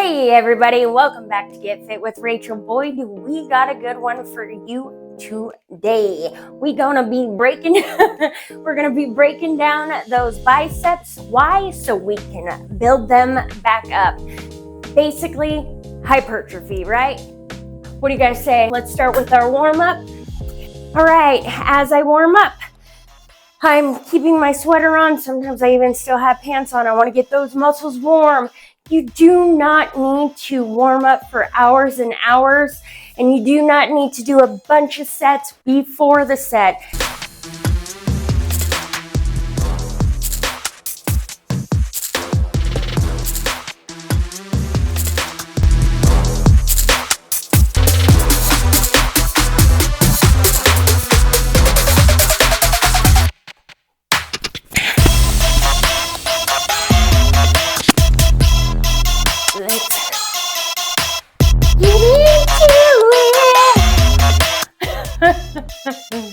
Hey everybody, welcome back to Get Fit with Rachel. Boy, do we got a good one for you today. We're gonna be breaking down those biceps. Why? So we can build them back up. Basically, hypertrophy, right? What do you guys say? Let's start with our warm-up. All right, as I warm up, I'm keeping my sweater on. Sometimes I even still have pants on. I want to get those muscles warm. You do not need to warm up for hours and hours, and you do not need to do a bunch of sets before the set.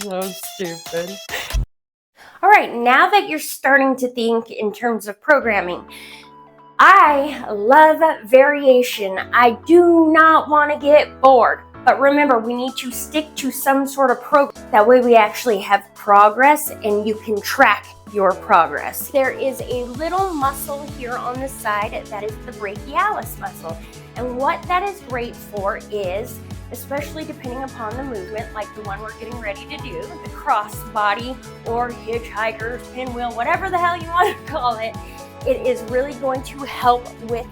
So stupid. All right, now that you're starting to think in terms of programming, I love variation. I do not want to get bored. But remember, we need to stick to some sort of program. That way we actually have progress and you can track your progress. There is a little muscle here on the side that is the brachialis muscle. And what that is great for is, especially depending upon the movement, like the one we're getting ready to do, the cross body or hitchhiker's pinwheel, whatever the hell you want to call it, it is really going to help with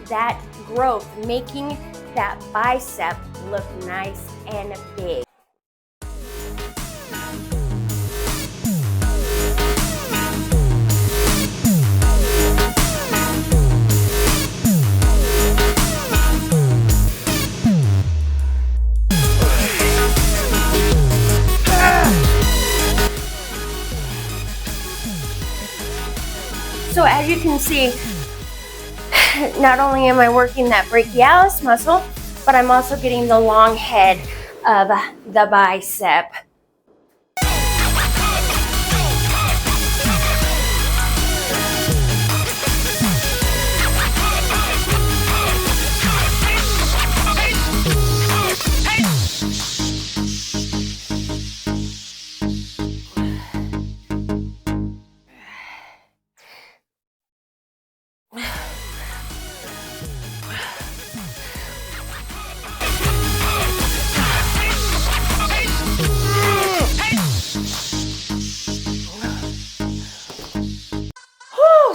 that growth, making that bicep look nice and big. So as you can see, not only am I working that brachialis muscle, but I'm also getting the long head of the bicep.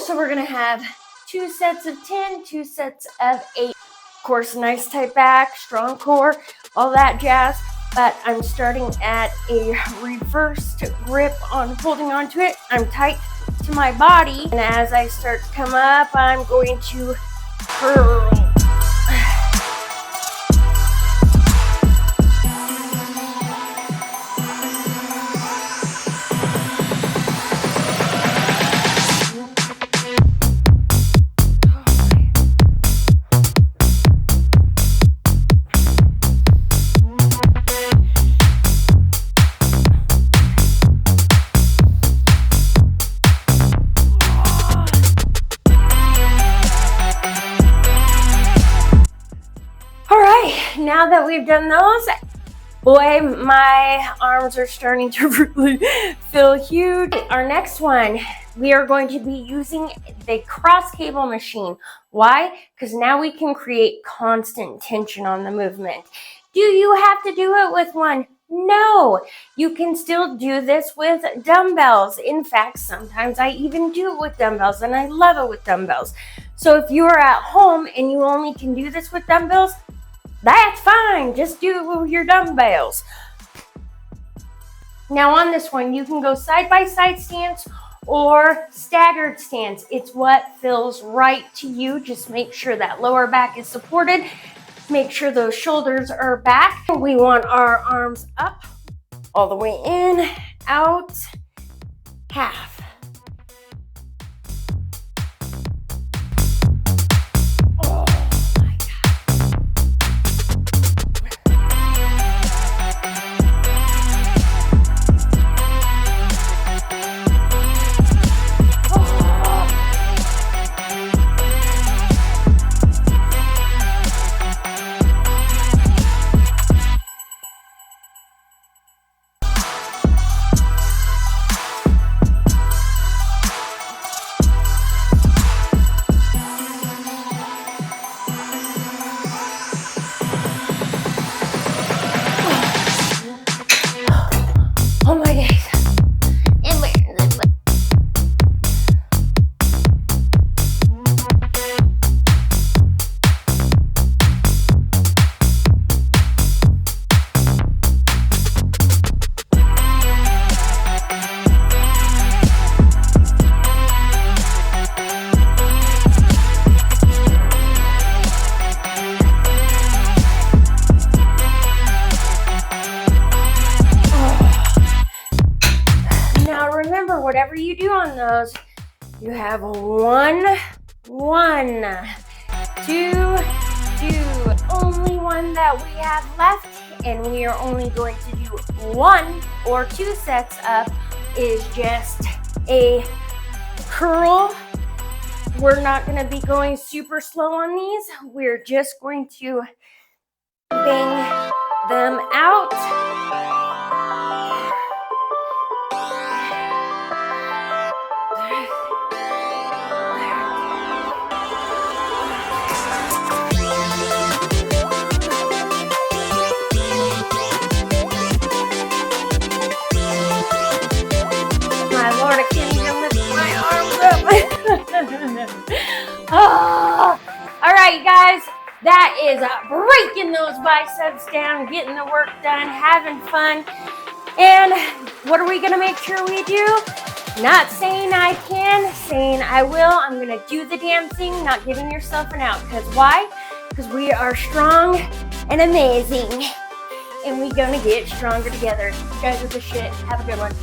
So we're gonna have 2 sets of 10, 2 sets of 8. Of course, nice tight back, strong core, all that jazz. But I'm starting at a reversed grip on holding onto it. I'm tight to my body. And as I start to come up, I'm going to curl. Now that we've done those, boy, my arms are starting to really feel huge. Our next one, we are going to be using the cross cable machine. Why? Because now we can create constant tension on the movement. Do you have to do it with one? No, you can still do this with dumbbells. In fact, sometimes I even do it with dumbbells, and I love it with dumbbells. So if you are at home and you only can do this with dumbbells, that's fine. Just do it with your dumbbells. Now on this one, you can go side-by-side stance or staggered stance. It's what feels right to you. Just make sure that lower back is supported. Make sure those shoulders are back. We want our arms up, all the way in, out, half. those. You have 1, 1, 2, 2. Only one that we have left, and we are only going to do 1 or 2 sets up is just a curl. We're not going to be going super slow on these. We're just going to bang them out. My Lord, I can't even lift my arms up. Oh. All right, guys. That is breaking those biceps down, getting the work done, having fun. And what are we going to make sure we do? Not saying I can, saying I will. I'm going to do the damn thing, not giving yourself an out. Because why? Because we are strong and amazing. And we're going to get stronger together. You guys are the shit. Have a good one.